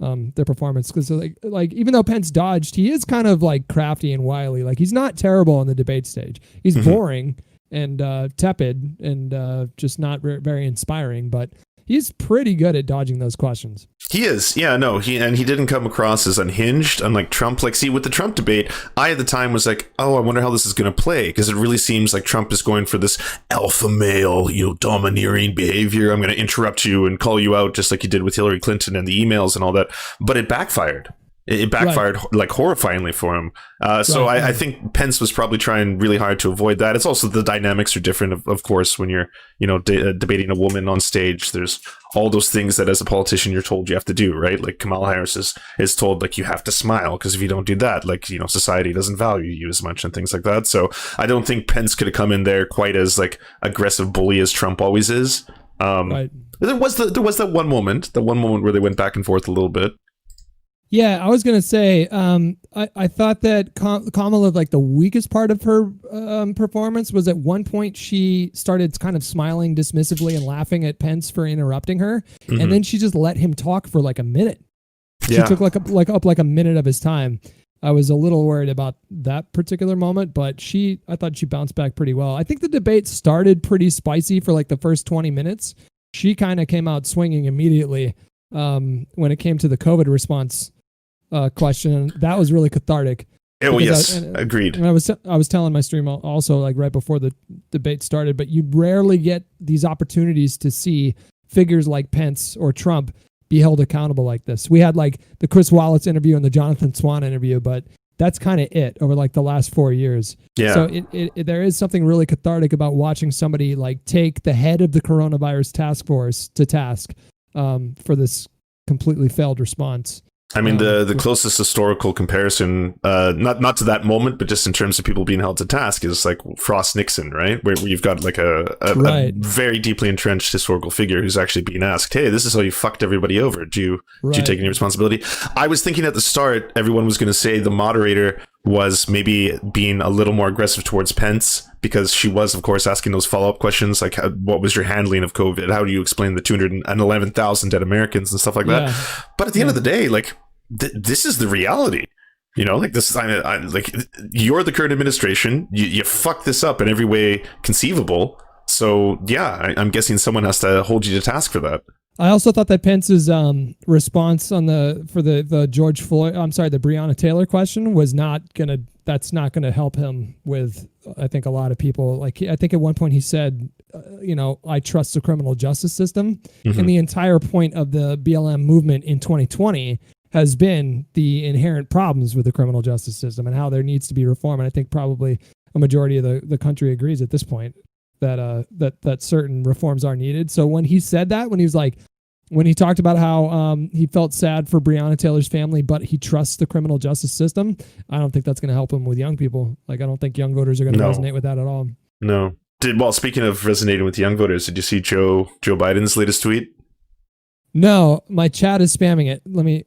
their performance because even though Pence dodged, he is kind of crafty and wily. He's not terrible on the debate stage. He's boring, tepid and just not very inspiring. But he's pretty good at dodging those questions. He is. Yeah, no, he didn't come across as unhinged, unlike Trump. Like, see, with the Trump debate, I at the time was like, oh, I wonder how this is going to play, because it really seems like Trump is going for this alpha male, domineering behavior. I'm going to interrupt you and call you out just like he did with Hillary Clinton and the emails and all that. But it backfired. It backfired like horrifyingly for him. So I think Pence was probably trying really hard to avoid that. It's also the dynamics are different, of course, when you're, debating a woman on stage. There's all those things that as a politician you're told you have to do, right? Like Kamala Harris is told, like, you have to smile, because if you don't do that, like, society doesn't value you as much and things like that. So I don't think Pence could have come in there quite as like aggressive bully as Trump always is. There was that one moment where they went back and forth a little bit. Yeah, I was going to say, I thought that Kamala, like the weakest part of her performance was at one point she started kind of smiling dismissively and laughing at Pence for interrupting her. Mm-hmm. And then she just let him talk for like a minute. She took like a minute of his time. I was a little worried about that particular moment, but I thought she bounced back pretty well. I think the debate started pretty spicy for like the first 20 minutes. She kind of came out swinging immediately when it came to the COVID response question. That was really cathartic. Oh yes, agreed. And I was telling my stream also, like right before the debate started, but you rarely get these opportunities to see figures like Pence or Trump be held accountable like this. We had like the Chris Wallace interview and the Jonathan Swan interview, but that's kind of it over like the last 4 years. Yeah. So there is something really cathartic about watching somebody like take the head of the coronavirus task force to task for this completely failed response. I mean, the closest historical comparison, not to that moment, but just in terms of people being held to task, is like Frost Nixon, right? Where you've got like a very deeply entrenched historical figure who's actually being asked, hey, this is how you fucked everybody over. Do you take any responsibility? I was thinking at the start, everyone was going to say the moderator was maybe being a little more aggressive towards Pence, because she was, of course, asking those follow-up questions like, what was your handling of COVID? How do you explain the 211,000 dead Americans and stuff like that? But at the end of the day, like, this is the reality. Like this, like, you're the current administration. You fucked this up in every way conceivable. So yeah, I'm guessing someone has to hold you to task for that. I also thought that Pence's response on the Breonna Taylor question was that's not gonna help him with, I think, a lot of people. Like, I think at one point he said, I trust the criminal justice system. Mm-hmm. And the entire point of the BLM movement in 2020 has been the inherent problems with the criminal justice system and how there needs to be reform. And I think probably a majority of the country agrees at this point that certain reforms are needed. So when he said that, when he talked about how he felt sad for Breonna Taylor's family, but he trusts the criminal justice system, I don't think that's going to help him with young people. Like, I don't think young voters are going to resonate with that at all. No. Speaking of resonating with young voters, did you see Joe Biden's latest tweet? No, my chat is spamming it. Let me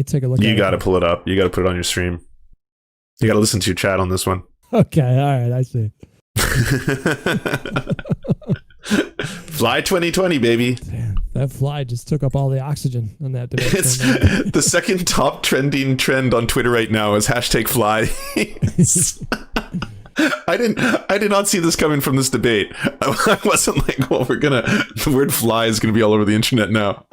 take a look at it. You got to pull it up. You got to put it on your stream. You got to listen to your chat on this one. Okay, all right, I see. Fly 2020, baby. Damn, that fly just took up all the oxygen on that debate. It's the second top trending trend on Twitter right now is #fly. I did not see this coming from this debate. I wasn't like, well, the word fly is gonna be all over the internet now.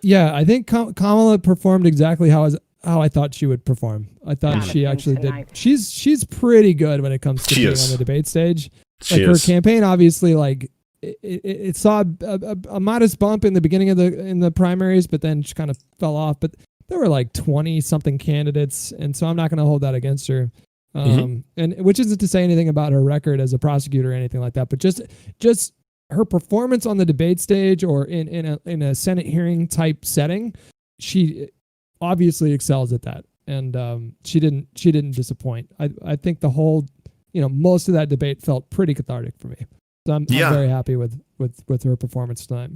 Yeah, I think Kamala performed exactly how I thought she would perform. I thought she actually did. She's pretty good when it comes to being on the debate stage. Like, her campaign, obviously, like it saw a modest bump in the beginning in the primaries, but then she kind of fell off. But there were like 20 something candidates, and so I'm not going to hold that against her. And which isn't to say anything about her record as a prosecutor or anything like that, but just her performance on the debate stage or in a Senate hearing type setting, she obviously excels at that, and she didn't disappoint. I think the whole, most of that debate felt pretty cathartic for me. So I'm very happy with her performance tonight.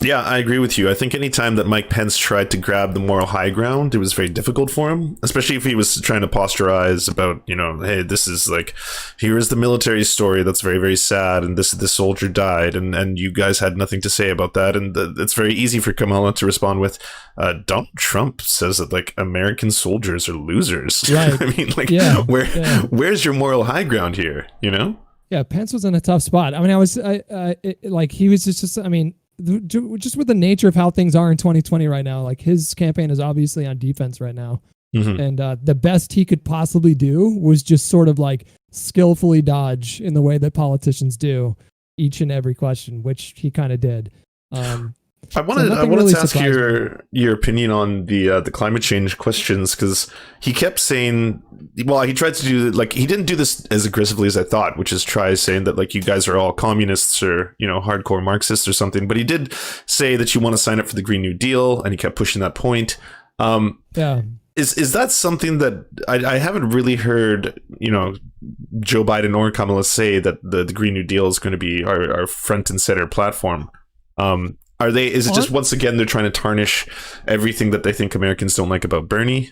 Yeah, I agree with you. I think anytime that Mike Pence tried to grab the moral high ground, it was very difficult for him, especially if he was trying to posturize about, hey, this is like, here is the military story that's very, very sad, and this soldier died, and you guys had nothing to say about that. And it's very easy for Kamala to respond with, Donald Trump says that, like, American soldiers are losers. Right. I mean, like, where's your moral high ground here, Yeah, Pence was in a tough spot. I mean, he was just. I mean, just with the nature of how things are in 2020 right now, like his campaign is obviously on defense right now, and the best he could possibly do was just sort of like skillfully dodge in the way that politicians do each and every question, which he kind of did. I wanted really to ask your opinion on the climate change questions, because he kept saying, well, he tried to do, like, he didn't do this as aggressively as I thought, which is try saying that, like, you guys are all communists or, you know, hardcore Marxists or something. But he did say that you want to sign up for the Green New Deal, and he kept pushing that point. Yeah. Is that something that I haven't really heard, you know, Joe Biden or Kamala say that the Green New Deal is going to be our front and center platform? Is it just, once again, they're trying to tarnish everything that they think Americans don't like about Bernie?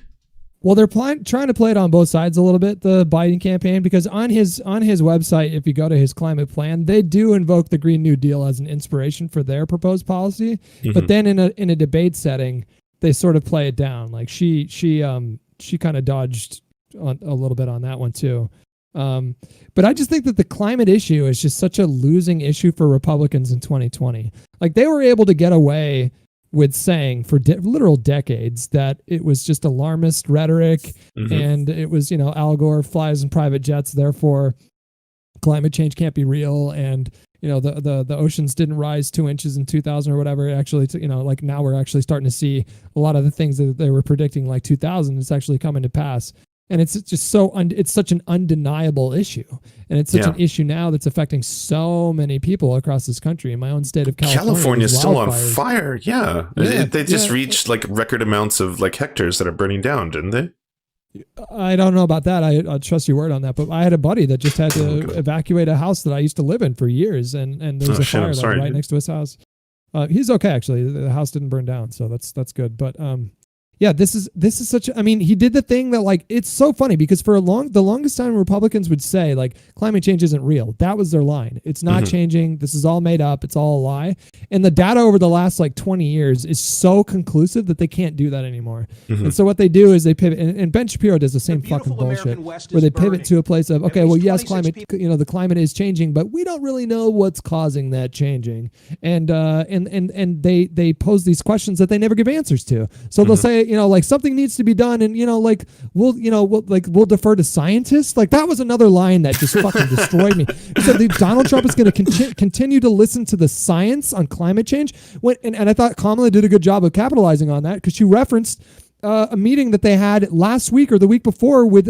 Well, they're trying to play it on both sides a little bit, the Biden campaign, because on his website, if you go to his climate plan, they do invoke the Green New Deal as an inspiration for their proposed policy. But then in a debate setting, they sort of play it down. Like she kind of dodged a little bit on that one too. But I just think that the climate issue is just such a losing issue for Republicans in 2020. Like, they were able to get away with saying for literal decades that it was just alarmist rhetoric, and it was, you know, Al Gore flies in private jets, therefore climate change can't be real, and, you know, the oceans didn't rise 2 inches in 2000 or whatever. Actually, you know, like, now we're actually starting to see a lot of the things that they were predicting like 2000, it's actually coming to pass. And it's just it's such an undeniable issue. And it's such an issue now that's affecting so many people across this country. In my own state of California is still on fire. Yeah. They just reached like record amounts of like hectares that are burning down, didn't they? I don't know about that. I'll trust your word on that. But I had a buddy that just had to evacuate a house that I used to live in for years. And there was a fire right next to his house. He's okay, actually. The house didn't burn down. So that's good. But yeah, this is such a, I mean, he did the thing that, like, it's so funny because for the longest time Republicans would say, like, climate change isn't real. That was their line. It's not changing. This is all made up. It's all a lie. And the data over the last like 20 years is so conclusive that they can't do that anymore. And so what they do is they pivot, and Ben Shapiro does the same fucking bullshit where they pivot to a place of, okay, well, yes, climate, you know, the climate is changing, but we don't really know what's causing that changing. And they pose these questions that they never give answers to. So they'll say, you know, like, something needs to be done, and, you know, like, we'll defer to scientists. Like, that was another line that just fucking destroyed me. He said Donald Trump is going to continue to listen to the science on climate change. And I thought Kamala did a good job of capitalizing on that, because she referenced a meeting that they had last week or the week before with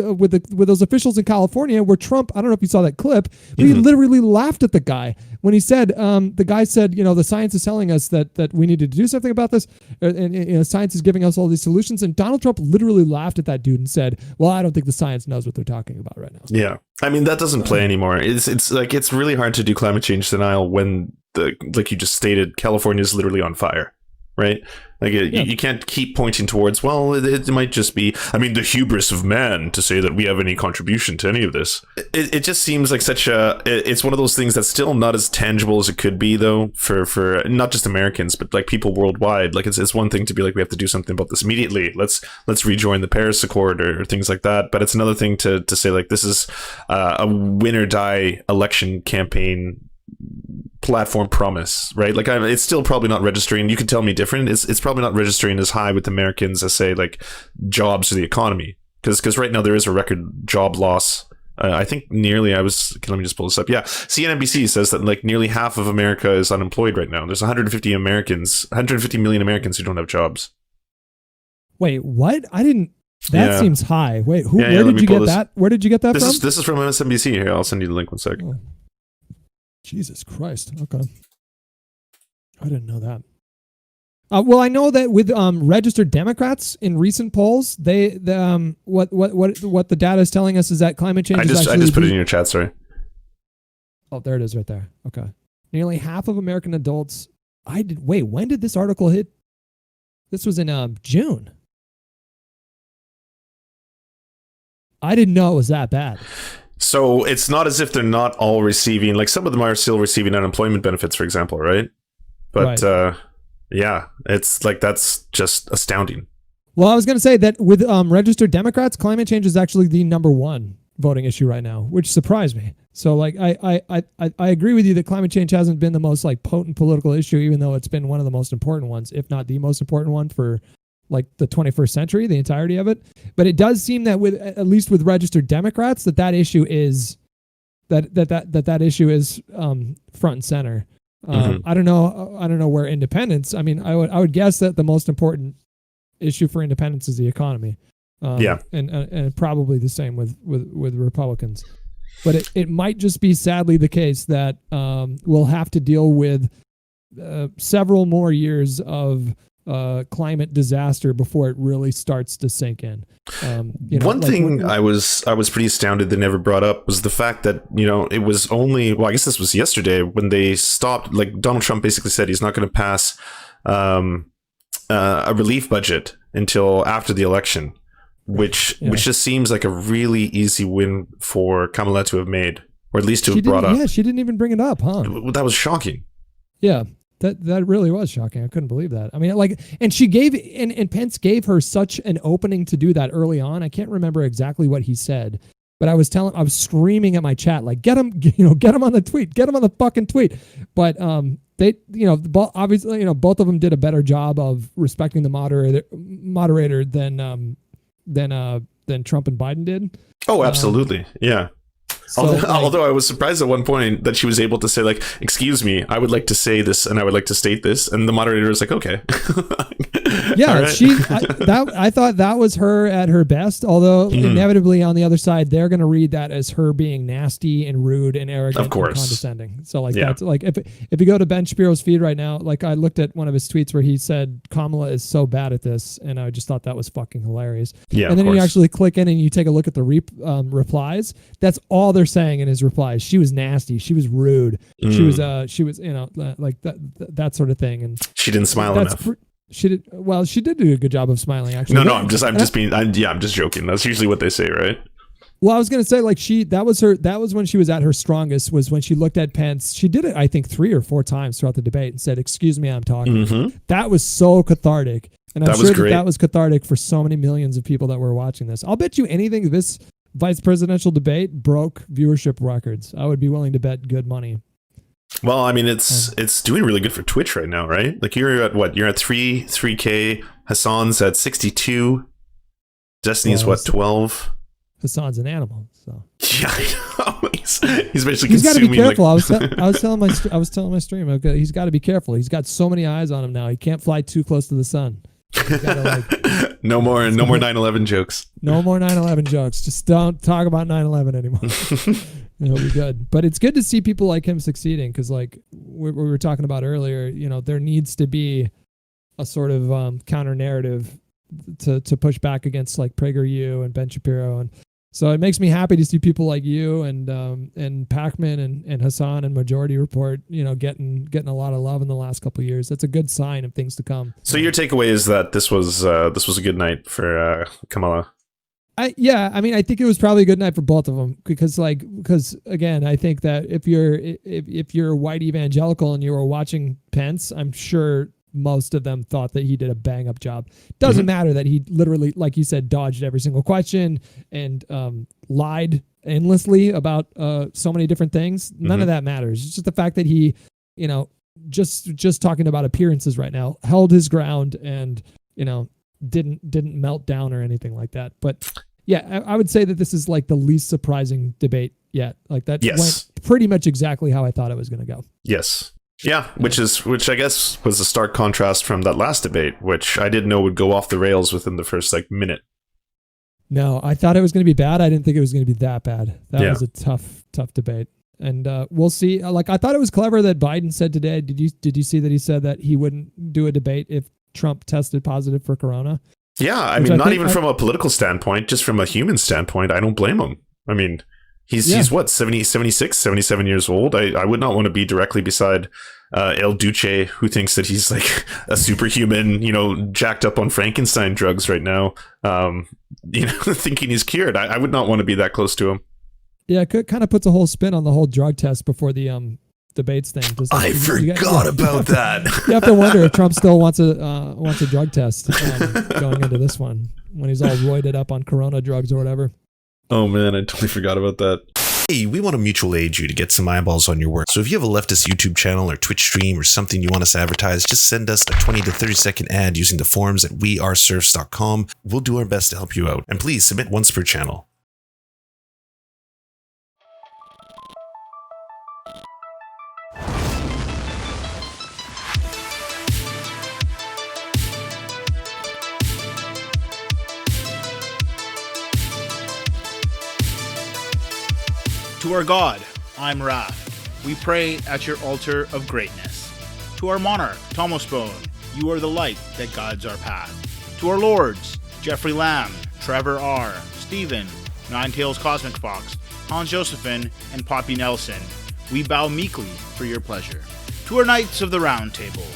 those officials in California, where Trump, I don't know if you saw that clip, but he literally laughed at the guy when he said, the guy said, you know, the science is telling us that we need to do something about this, and you know, science is giving us all these solutions. And Donald Trump literally laughed at that dude and said, well, I don't think the science knows what they're talking about right now. Yeah. I mean, that doesn't play anymore. It's like, it's really hard to do climate change denial when like you just stated, California is literally on fire. Right? Like, you can't keep pointing towards, well, it might just be, I mean, the hubris of man to say that we have any contribution to any of this. It just seems like it's one of those things that's still not as tangible as it could be, though, for not just Americans, but like people worldwide. Like, it's one thing to be like, we have to do something about this immediately. Let's rejoin the Paris Accord or things like that. But it's another thing to say, like, this is a win or die election campaign platform promise, right? Like, it's still probably not registering. You can tell me different. It's probably not registering as high with Americans as, say, like, jobs or the economy, because right now there is a record job loss. I think let me just pull this up. Yeah, CNBC says that like nearly half of America is unemployed right now. There's 150 million Americans who don't have jobs. Wait, what? I didn't. That seems high. Wait, where did you get that? Where did you get that from? This is from MSNBC. Here, I'll send you the link one sec. Oh. Jesus Christ. Okay. I didn't know that. Well, I know that with registered Democrats in recent polls, what the data is telling us is that climate change I just put it in your chat, sorry. Oh, there it is right there. Okay. Nearly half of American adults. When did this article hit? This was in June. I didn't know it was that bad. So it's not as if they're not all receiving, like, some of them are still receiving unemployment benefits, for example, right? But yeah, it's like, that's just astounding. Well, I was going to say that with registered Democrats, climate change is actually the number one voting issue right now, which surprised me. So like I agree with you that climate change hasn't been the most like potent political issue, even though it's been one of the most important ones, if not the most important one for like the 21st century, the entirety of it. But it does seem that with at least with registered Democrats, that issue is that issue is front and center. I don't know where independents. I mean, I would guess that the most important issue for independents is the economy. And probably the same with Republicans. But it might just be sadly the case that we'll have to deal with several more years of climate disaster before it really starts to sink in. One thing I was pretty astounded they never brought up was the fact that, it was only, well, I guess this was yesterday when they stopped, like Donald Trump basically said he's not going to pass a relief budget until after the election, which just seems like a really easy win for Kamala to have made, or at least to have brought up. Yeah, she didn't even bring it up, huh? That was shocking. Yeah. That really was shocking. I couldn't believe that. I mean, like, and she gave, and Pence gave her such an opening to do that early on. I can't remember exactly what he said, but I was screaming at my chat, like, get him on the tweet, get him on the fucking tweet. But they, obviously, both of them did a better job of respecting the moderator than Trump and Biden did. Oh, absolutely. Yeah. So, although I was surprised at one point that she was able to say, like, excuse me, I would like to say this and I would like to state this. And the moderator was like, okay. Yeah, right. I thought that was her at her best. Although inevitably on the other side, they're going to read that as her being nasty and rude and arrogant and condescending. So like that's like if you go to Ben Shapiro's feed right now, like I looked at one of his tweets where he said Kamala is so bad at this, and I just thought that was fucking hilarious. Yeah, and then you actually click in and you take a look at the replies. That's all they're saying in his replies. She was nasty. She was rude. She was like that sort of thing. And she didn't smile enough. She did well. She did do a good job of smiling, actually. No, I'm just joking. That's usually what they say, right? Well, I was gonna say, like, that was when she was at her strongest, was when she looked at Pence. She did it, I think, 3 or 4 times throughout the debate and said, "Excuse me, I'm talking." That was so cathartic, and I'm sure that was cathartic for so many millions of people that were watching this. I'll bet you anything this vice presidential debate broke viewership records. I would be willing to bet good money. Well, I mean, it's doing really good for Twitch right now, right? Like you're at what? You're at 3K. Hassan's at 62. Destiny's 12. Hassan's an animal, so yeah, I know. He's basically he's got to be careful. Like I was telling my stream, okay, he's got to be careful. He's got so many eyes on him now. He can't fly too close to the sun. Gotta, no more 9/11 jokes. No more 9/11 jokes. Just don't talk about 9/11 anymore. It'll be good. But it's good to see people like him succeeding, because like we were talking about earlier, there needs to be a sort of counter narrative to push back against like PragerU and Ben Shapiro, and so it makes me happy to see people like you and Pacman and Hassan and Majority Report, getting a lot of love in the last couple of years. That's a good sign of things to come. So your takeaway is that this was a good night for Kamala. I think it was probably a good night for both of them, because again, I think that if you're a white evangelical and you were watching Pence, I'm sure most of them thought that he did a bang up job. Doesn't matter that he literally, like you said, dodged every single question and lied endlessly about so many different things. None of that matters. It's just the fact that he, just talking about appearances right now, held his ground and, didn't melt down or anything like that. But yeah, I would say that this is like the least surprising debate yet. Like that went pretty much exactly how I thought it was going to go. Yes. Yeah, which I guess was a stark contrast from that last debate, which I didn't know would go off the rails within the first minute. No, I thought it was going to be bad. I didn't think it was going to be that bad. That was a tough debate. And we'll see. Like, I thought it was clever that Biden said today. Did you see that he said that he wouldn't do a debate if Trump tested positive for corona? Yeah, I mean, not even from a political standpoint, just from a human standpoint, I don't blame him. I mean, he's what, 76, 77 years old? I would not want to be directly beside El Duce, who thinks that he's like a superhuman, jacked up on Frankenstein drugs right now, thinking he's cured. I would not want to be that close to him. Yeah, it kind of puts a whole spin on the whole drug test before the debates thing. I forgot about that. You have to wonder if Trump still wants a drug test going into this one when he's all roided up on corona drugs or whatever. Oh man, I totally forgot about that. Hey, we want to mutual aid you to get some eyeballs on your work. So if you have a leftist YouTube channel or Twitch stream or something you want us to advertise, just send us a 20 to 30 second ad using the forums at weareserfs.com. We'll do our best to help you out. And please submit once per channel. To our God, I'm Wrath. We pray at your altar of greatness. To our monarch, Thomas Bone, you are the light that guides our path. To our lords, Jeffrey Lamb, Trevor R., Stephen, Ninetails Cosmic Fox, Hans Josephine, and Poppy Nelson, we bow meekly for your pleasure. To our knights of the Round Table,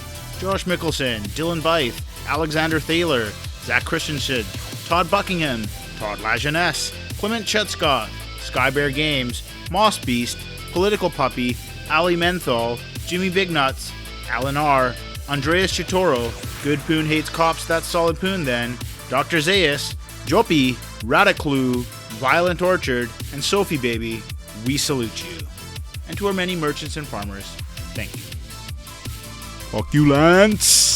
Josh Mickelson, Dylan Byth, Alexander Thaler, Zach Christensen, Todd Buckingham, Todd Lajeunesse, Clement Chetska, Skybear Games, Moss Beast, Political Puppy, Ali Menthol, Jimmy Bignuts, Alan R., Andreas Chitoro, Good Poon Hates Cops, That's Solid Poon Then, Dr. Zayas, Joppy, Radiclu, Violent Orchard, and Sophie Baby, we salute you. And to our many merchants and farmers, thank you. Fuck you, Lance!